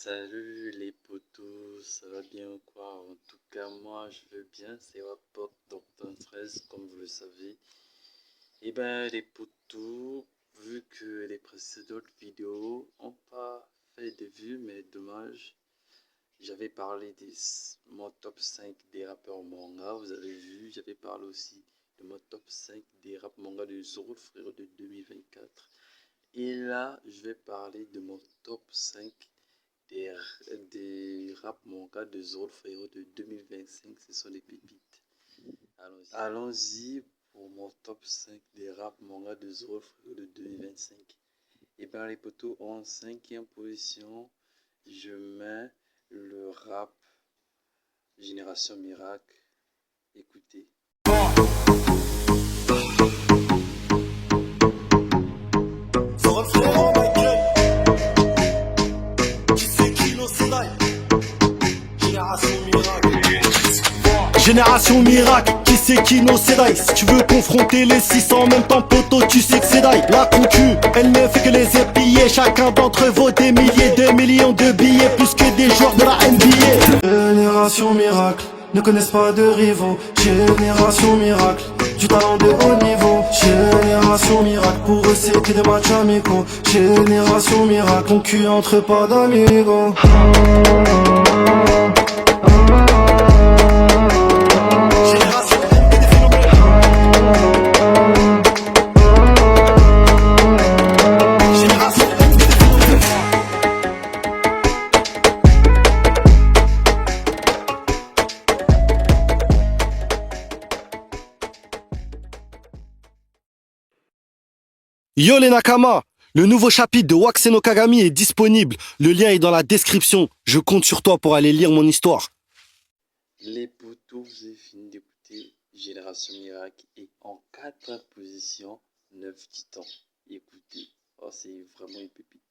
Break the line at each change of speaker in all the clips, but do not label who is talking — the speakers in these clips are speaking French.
Salut les potos, ça va bien ou quoi? En tout cas, moi je vais bien, c'est Rapport Docteur 13, comme vous le savez. Et ben, les potos, vu que les précédentes vidéos ont pas fait de vues, mais dommage, j'avais parlé de mon top 5 des rappeurs manga, vous avez vu, j'avais parlé aussi de mon top 5 des rap manga de Zoro le frérot de 2024. Et là, je vais parler de mon top 5 des rap manga de Zoro frérot de 2025, ce sont des pépites. Allons-y pour mon top 5 des rap manga de Zoro frérot de 2025. Et bien les potos, en 5e position, je mets le rap Génération Miracle. Écoutez.
Génération miracle, qui c'est qui nos Sedai? Si tu veux confronter les 600 en même temps poteau, tu sais que c'est die. La concu, elle ne fait que les épier. Chacun d'entre eux vaut des milliers de millions de billets, plus que des joueurs de la NBA. Génération miracle, ne connaissent pas de rivaux. Génération miracle, du talent de haut niveau. Génération miracle, pour eux c'est que des matchs amicaux. Génération miracle, concu entre pas d'amigos. Yo les Nakama, le nouveau chapitre de Wakase no Kagami est disponible. Le lien est dans la description. Je compte sur toi pour aller lire mon histoire.
Les potos, vous avez fini d'écouter Génération Miracle et en 4 position, 9 titans. Écoutez, oh, c'est vraiment une pépite.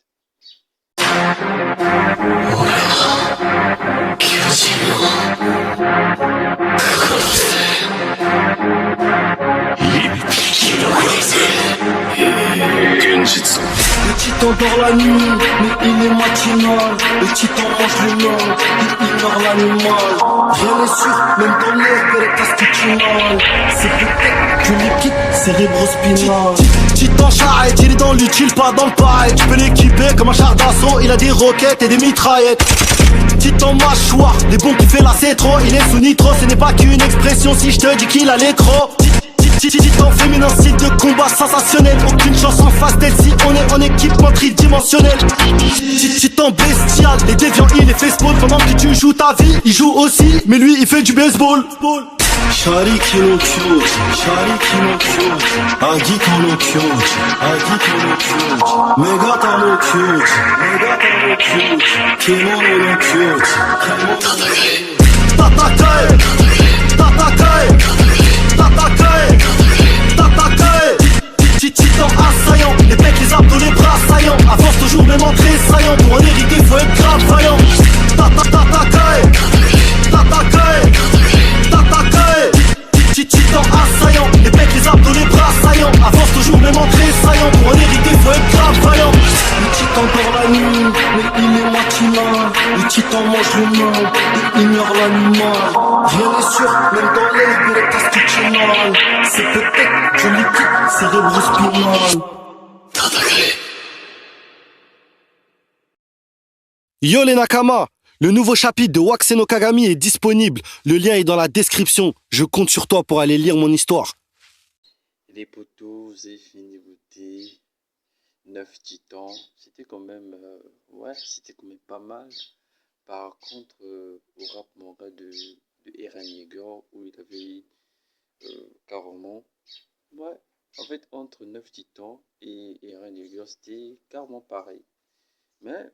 Le titan dort la nuit, mais il est matinal. Le titan mange le monde, il ignore l'animal. Rien n'est sûr, même dans l'air, que les casques c'est peut-être que l'équipe cérébro-spinal. Titan charrette, il est dans l'utile, pas dans le pareil. Tu peux l'équiper comme un char d'assaut, il a des roquettes et des mitraillettes. Titan mâchoire, les bons qui fait la c'est trop. Il est sous nitro, ce n'est pas qu'une expression si je te dis qu'il a les crocs. Titan féminin, site de combat sensationnel. Aucune chance en face d'elle si on est en équipement tridimensionnel. Titan bestial, les déviants il est fait spawn. Pendant que tu joues ta vie, il joue aussi, mais lui il fait du baseball. Shariki no kyouji, Shariki no kyouji, Agito no kyouji, Agito no kyouji, Megata no kyouji, Megata no kyouji, Kemono no kyouji, Tatakae, Tatakae, Tatakae, Tatakae. Titan assaillant, les pecs, les abdos, les bras saillants. Avance toujours même en tressaillant. Pour en hériter faut être grave vaillant. Tatakae, Tatakae, Tatakae. Titan assaillant, les pecs, les abdos, les bras saillants. Avance toujours même en tressaillant. Pour en hériter faut être grave vaillant. Le titan dort la nuit, mais il est matinal. Le titan mange le monde, il ignore l'animal. Rien n'est sûr, même dans l'air, que les casques tu mal. C'est peut-être que l'équipe cérébro-spinal. Yo les Nakama, le nouveau chapitre de Wakase no Kagami est disponible. Le lien est dans la description. Je compte sur toi pour aller lire mon histoire.
Les potos, vous avez fini d'écouter 9 titans. C'était quand même, c'était quand même pas mal. Par contre, au rap manga de Eren Yeager, où il avait carrément, en fait, entre 9 titans et Eren Yeager, c'était carrément pareil. Mais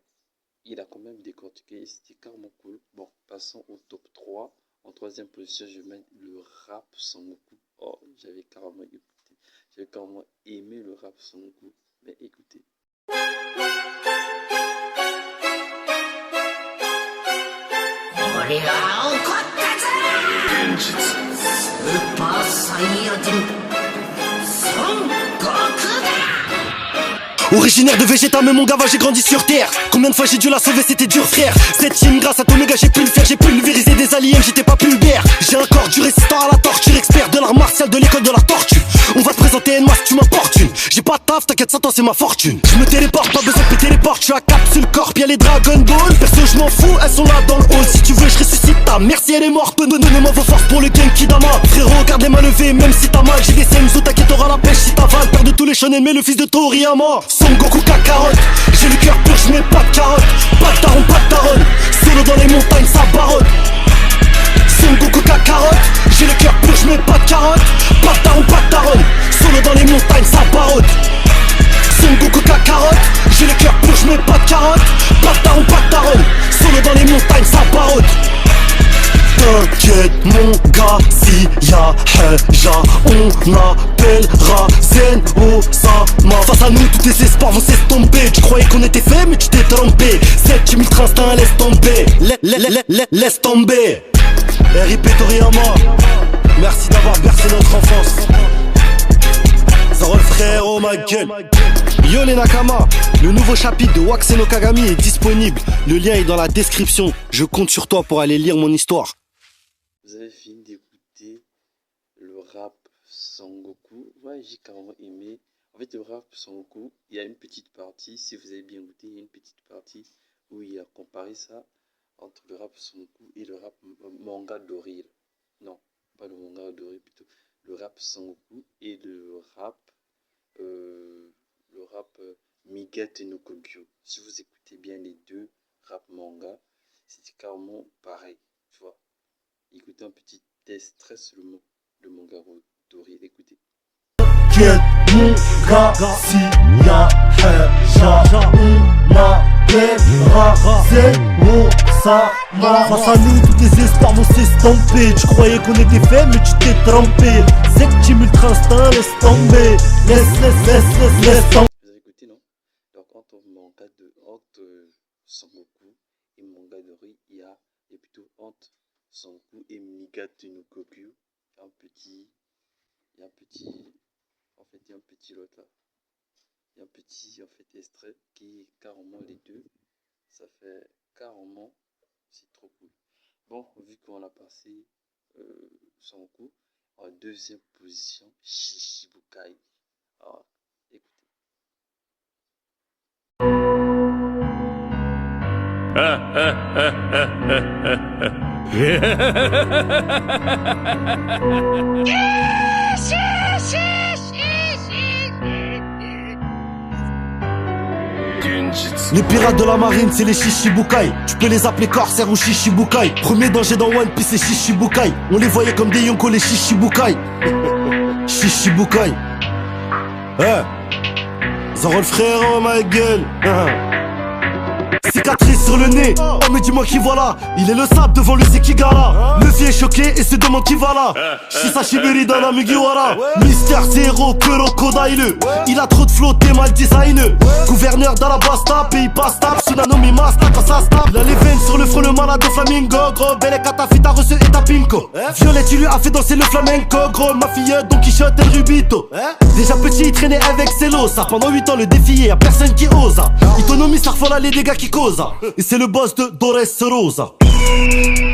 il a quand même décortiqué, c'était carrément cool. Bon, passons au top 3. En 3e position, je mets le rap Sangoku. Oh, j'avais carrément aimé le rap Sangoku. Mais écoutez.
Originaire de Vegeta, mais mon gava j'ai grandi sur terre. Combien de fois j'ai dû la sauver, c'était dur frère. Cette team grâce à Tomega j'ai pu le faire. J'ai pulvérisé des aliens, j'étais pas pulbère. J'ai un corps du résistant à la torture. Expert de l'art martial de l'école de la tortue. On va te présenter une masse, tu m'importunes. J'ai pas de taf, t'inquiète, ça c'est ma fortune. Je me téléporte, pas besoin de péter les portes. Je suis à capsule corp, y'a les Dragon Ball. Perso je m'en fous, elles sont là dans le hall. Si tu veux je ressuscite ta mère si elle est morte. Donnez-moi vos forces pour le Genkidama. Frérot, garde les mains levées, même si t'as mal. J'ai des Senzu, t'inquiète, t'auras la pêche si t'avales. Père de tous les shonen, mais le fils de Toriyama. Son Goku Kakarot, j'ai le cœur pur, je mets pas de carotte. Pas de taron, pas de taronne. Solo dans les montagnes, ça barotte. Son Goku Kakarot, j'ai le cœur pur, je mets pas de carotte. Pas de taron, pas de taronne. Solo dans les montagnes, ça barotte. Son Goku Kakarot, j'ai le cœur pur, je mets pas de carotte. Pas de taron, pas de taronne. Solo dans les montagnes, ça barotte. T'inquiète mon gars, si y'a Heja, on appellera Zen Osama. Face à nous tous tes espoirs vont s'estomper. Tu croyais qu'on était fait mais tu t'es trompé. Cette team ultra instinct laisse tomber. Laisse tomber. R.I.P. Toriyama, merci d'avoir bercé notre enfance. Zoro le frère, oh ma gueule. Yo les Nakama, le nouveau chapitre de Waxen no Kagami est disponible. Le lien est dans la description. Je compte sur toi pour aller lire mon histoire.
Vous avez fini d'écouter le rap Sangoku. Ouais, j'ai carrément aimé. En fait, le rap Sangoku, il y a une petite partie, si vous avez bien écouté, il y a une petite partie où il a comparé ça entre le rap Sangoku et le rap manga Doril. Non, pas le manga Doril, plutôt le rap Sangoku et le rap Migate no Kogyo. Si vous écoutez bien les deux rap manga, c'est carrément pareil, tu vois. Écoutez un petit extrait seulement de manga Doril, écoutez.
T'inquiète mon gars, si y'a Heja, on appellera Zen Osama. Face à nous tous tes espoirs vont s'estomper. Tu croyais qu'on était fait mais tu t'es trompé. Cette team ultra instinct laisse tomber. Laisse tomber.
Vous avez écouté, non? Donc entre Sangoku et manga Doril, il y a plutôt entre Sangoku et Migate no Kogyo, il y a un petit lot là. Il y a un petit extrait qui est carrément les deux. Ça fait carrément, c'est trop cool. Bon, vu qu'on a passé Sangoku en deuxième position, Shishibukai. Alors, écoutez.
Les pirates de la marine, c'est les Shishibukai. Tu peux les appeler corsaires ou Shishibukai. Premier danger dans One Piece, c'est Shishibukai. On les voyait comme des Yonko, les Shishibukai. Shishibukai. Zoro le frère, oh ma gueule. Cicatrice sur le nez, oh mais dis-moi qui voilà. Il est le sable devant lui c'est Kigara. Le vieux est choqué et se demande qui va là. Shisashiburi dans la Mugiwara. Mister Zero Crocodile. Il a trop de flow, t'es mal design. Gouverneur d'Alabasta, pays pas stable. Tsunami Masta quand ça stable. Il a les veines sur le front, le malade de flamingo. Gros belle catafita reçu et ta pinko. Violette il lui a fait danser le flamenco. Gros ma fille Don Quichotte et le Rubito. Déjà petit il traînait avec Celo. Ça pendant 8 ans le défier, y'a personne qui ose. Autonomie ça refola les dégâts qui causent. Et c'est le boss de Dores Rosa.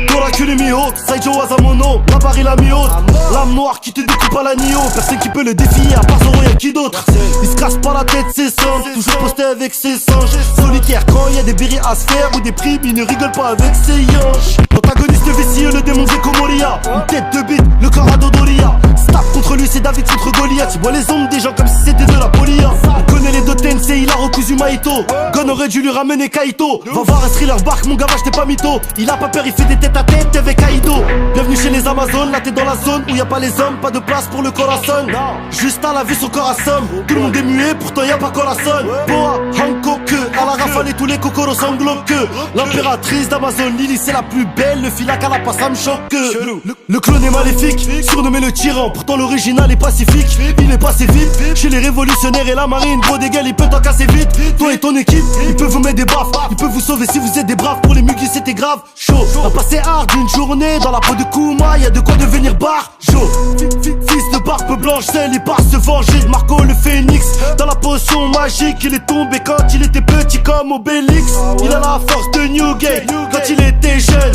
Torakule Mihawk, Saijo Wazamono, la barre la mi-haute. L'âme noire qui te découpe à la Nio. Personne qui peut le défier, à part Zoro y'a qui d'autre. Il se casse pas la tête, c'est simple. Toujours posté avec ses singes. Solitaire quand y a des bérets à se faire ou des primes, il ne rigole pas avec ses yanches. Antagoniste vicieux, le démon Zeko Moria. Une tête de bite, le corps à Dodoria. Staff contre lui, c'est David contre Goliath. Tu vois les ombres des gens comme si c'était de la polia. On connaît les deux Tensei, il a recousu Maito. Gon aurait dû lui ramener Kaito. Va voir un thriller bark, mon gavage t'es pas mytho. Il a pas peur, il fait des têtes à tête avec Kaido. Bienvenue chez les Amazones, là t'es dans la zone où y a pas les hommes, pas de place pour le corazon. Juste à la vue son corps assomme. Tout le monde est muet, pourtant y a pas corazon. Boa, Hankoku, à la rafale et tous les cocoros sanglots que. L'impératrice d'Amazon, Lily c'est la plus belle. Le filac à la passe, ça me choque. Le clone est maléfique, surnommé le tyran. Pourtant l'original est pacifique, il est passé vite. Chez les révolutionnaires et la marine, gros dégâts, il peut t'en casser vite. Toi et ton équipe, il peut vous mettre des baffes. Il peut vous sauver si vous êtes des braves. Pour les muguis c'était grave chaud. On passé hard une journée dans la peau de Kuma, y'a de quoi devenir barjo. Fils de barbe blanche, seul il part se venger. Marco le phénix, dans la potion magique, il est tombé quand il était petit comme Obélix. Il a la force de Newgate quand il était jeune.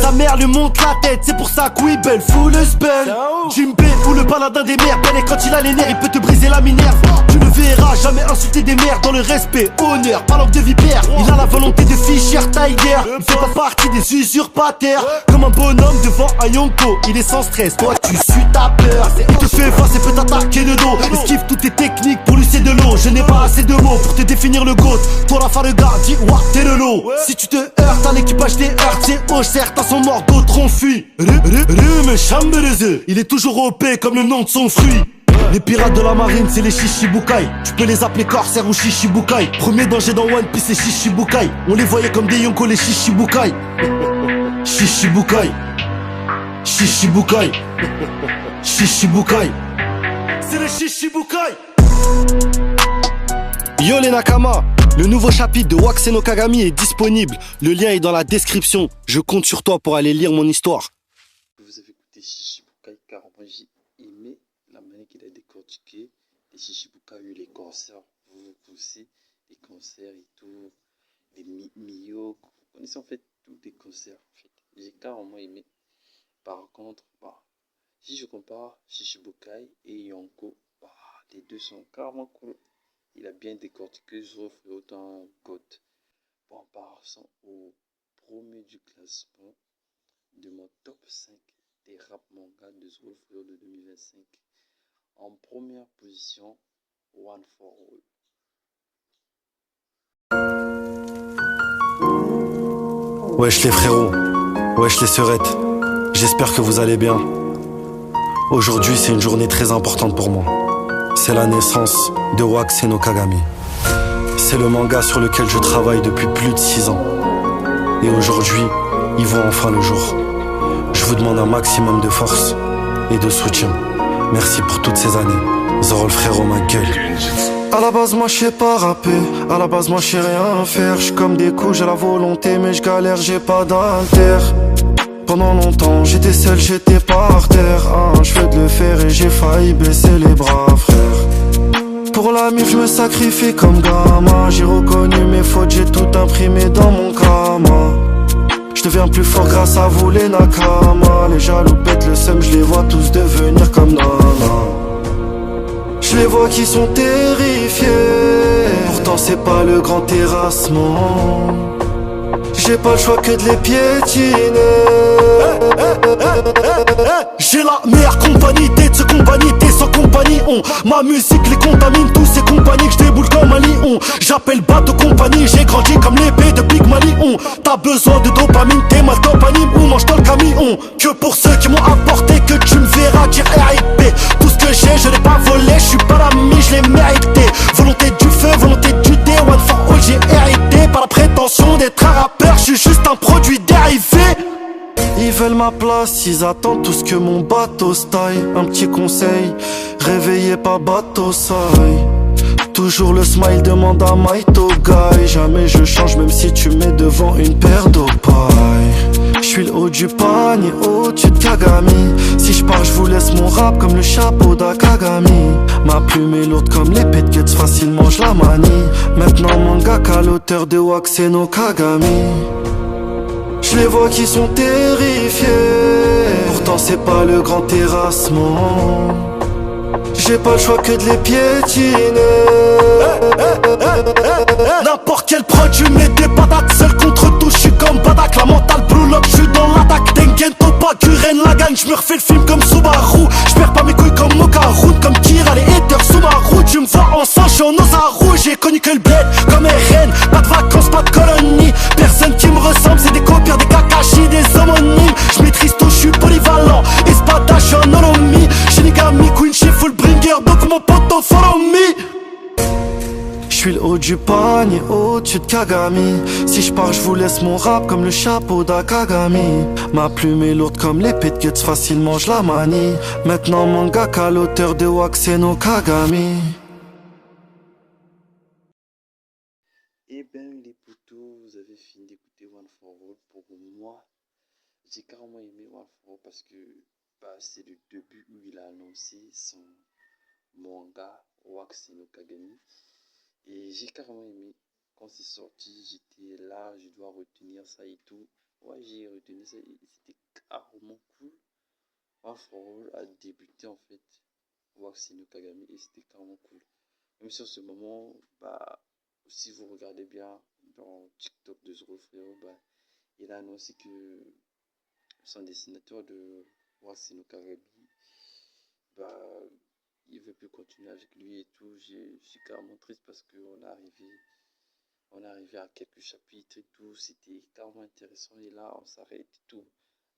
Sa mère lui monte la tête, c'est pour ça que Weebel fout le spell. Jimbe ou le paladin des mers, et quand il a les nerfs, il peut te briser la minerve. Tu ne verras jamais insulter des mères dans le respect, honneur, pas langue de vipère. Il a la volonté de Fischer Tiger, il fait pas partie des usurpateurs. Comme un bonhomme devant un Yonko, il est sans stress, toi tu suis ta peur. Il te fait face et peut t'attaquer de dos. Esquive toutes tes techniques pour lui c'est de l'eau. Je n'ai pas assez de mots pour te définir le GOAT. Toi la le gars, dis ouah t'es le lot. Si tu te heurtes à l'équipage des heurts, c'est hoche, certains sont morts, d'autres ont fui. Rume Chambereze, il est toujours OP comme le nom de son fruit. Les pirates de la marine c'est les Shishibukai. Tu peux les appeler corsaires ou Shishibukai. Premier danger dans One Piece c'est Shishibukai. On les voyait comme des Yonko les Shishibukai. Shishibukai. Shishibukai. Shishibukai. C'est les Shishibukai. Yo les Nakama, le nouveau chapitre de Wakase no Kagami est disponible. Le lien est dans la description. Je compte sur toi pour aller lire mon histoire.
Vous avez écouté Shishibukai car moi j'ai aimé la manière qu'il a décortiqué. Les Shishibukai, eu les concerts, vous aussi, les concerts et tout, les Mio, vous connaissez en fait tous les concerts en fait. J'ai carrément aimé. Par contre, si je compare Shishibukai et Yonko, les deux sont carrément cool. Il a bien décortiqué, je offre autant GOAT. Bon, passons au premier du classement de mon top 5 des rap manga de Zolfrio de 2025. En première position, One for
All. Wesh les frérots, wesh les sœurettes, j'espère que vous allez bien. Aujourd'hui c'est une journée très importante pour moi. C'est la naissance de Wakase no Kagami. C'est le manga sur lequel je travaille depuis plus de 6 ans. Et aujourd'hui, il voit enfin le jour. Je vous demande un maximum de force et de soutien. Merci pour toutes ces années. Zorol frérot, ma gueule. À la base moi je sais pas rapper, à la base moi je sais rien faire. Je suis comme des coups, j'ai la volonté mais je galère, j'ai pas d'alter. Pendant longtemps j'étais seul, j'étais par terre. Je fais de le faire et j'ai failli baisser les bras frère. Pour la mif je me sacrifie comme gamin. J'ai reconnu mes fautes, j'ai tout imprimé dans mon karma. Je deviens plus fort grâce à vous les Nakama. Les jaloux pètent le seum, je les vois tous devenir comme Nana. Je les vois qui sont terrifiés. Pourtant c'est pas le grand terrassement. J'ai pas le choix que de les piétiner. J'ai la meilleure compagnie, t'es de ce compagnie, t'es sans compagnie. Ma musique les contamine, tous ces compagnies que je déboule comme un lion. J'appelle bateau compagnie, j'ai grandi comme l'épée de Big Malion. T'as besoin de dopamine, t'es mal dopamine ou mange dans le camion. Que pour ceux qui m'ont apporté, que tu me verras dire RIP. Tout ce que j'ai, je l'ai pas volé, je suis pas l'ami, je l'ai mérité. Volonté du feu, volonté du dé, One for All, j'ai hérité. Pas la prétention d'être un rappeur, je suis juste un produit dérivé. Ils veulent ma place, ils attendent tout ce que mon bateau staille. Un petit conseil, réveillez pas bateau saille. Toujours le smile, demande à Maito Guy. Jamais je change même si tu mets devant une paire d'opailles. Je suis le haut du panier, au-dessus de Kagami. Si je pars je vous laisse mon rap comme le chapeau d'Akagami. Ma plume est lourde comme l'épée de Guts, facilement je la manie. Maintenant mangaka l'auteur de Wakase no Kagami. Je les vois qui sont terrifiés. Pourtant c'est pas le grand terrassement. J'ai pas le choix que de les piétiner. N'importe quel produit met des patates. Seul contre tout, j'suis comme Badak. La mentale blue lock, j'suis dans l'attaque. Tengen, Topa, Guren, la gang. J'me refais le film comme Subaru. J'perds pas mes couilles comme Mokaroun. Comme Kira, les haters sous ma route. Tu me vois en sang, j'suis en Osaru. J'ai connu que le bled comme RN. Pas de vacances, pas de colonie. Personne qui me ressemble, c'est des copieurs, des Kakashi, des homonymes. J'maîtrise tout, j'suis polyvalent. Espada, j'suis un Olomi. Shinigami, Queen, full bringer, donc mon poteau follow me. J'suis le haut du panier, au-dessus de Kagami. Si je pars, je vous laisse mon rap comme le chapeau d'Akagami. Ma plume est lourde comme l'épée de Guts, facilement je la manie. Maintenant mangaka l'auteur de Wakase no Kagami.
Eh ben les potos, vous avez fini d'écouter One For All, pour moi, j'ai carrément aimé One For All parce que c'est le début où il a annoncé son manga Wax no Kagami. Et j'ai carrément aimé. Quand c'est sorti, j'étais là, je dois retenir ça et tout. Ouais, j'ai retenu ça et c'était carrément cool. One For All a débuté en fait Wax no Kagami et c'était carrément cool. Même sur ce moment, si vous regardez bien dans TikTok de Zoro Frérot, il a annoncé que son dessinateur de Wax no Kagami, bah, il veut plus continuer avec lui et tout. Je suis carrément triste parce qu'on est arrivé à quelques chapitres et tout. C'était carrément intéressant et là, on s'arrête et tout.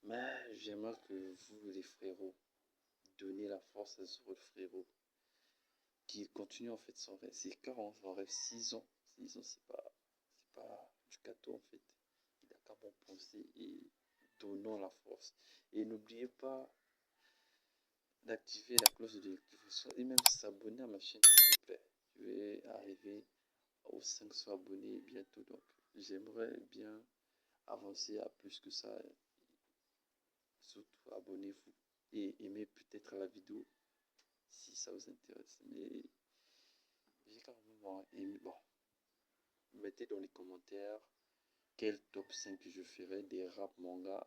Mais j'aimerais que vous, les frérots, donnez la force à Zoro Frérot, qui continue en fait son rêve. C'est 40, son rêve 6 ans. 6 ans, c'est pas du gâteau en fait. Il a qu'à bon penser et donnons la force. Et n'oubliez pas d'activer la cloche de notification et même s'abonner à ma chaîne s'il vous plaît. Je vais arriver aux 500 abonnés bientôt, donc j'aimerais bien avancer à plus que ça. Surtout abonnez-vous et aimez peut-être la vidéo si ça vous intéresse. Mais j'ai carrément aimé. Bon, mettez dans les commentaires quel top 5 je ferai des rap manga.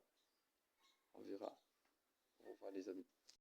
On verra. Au revoir les amis.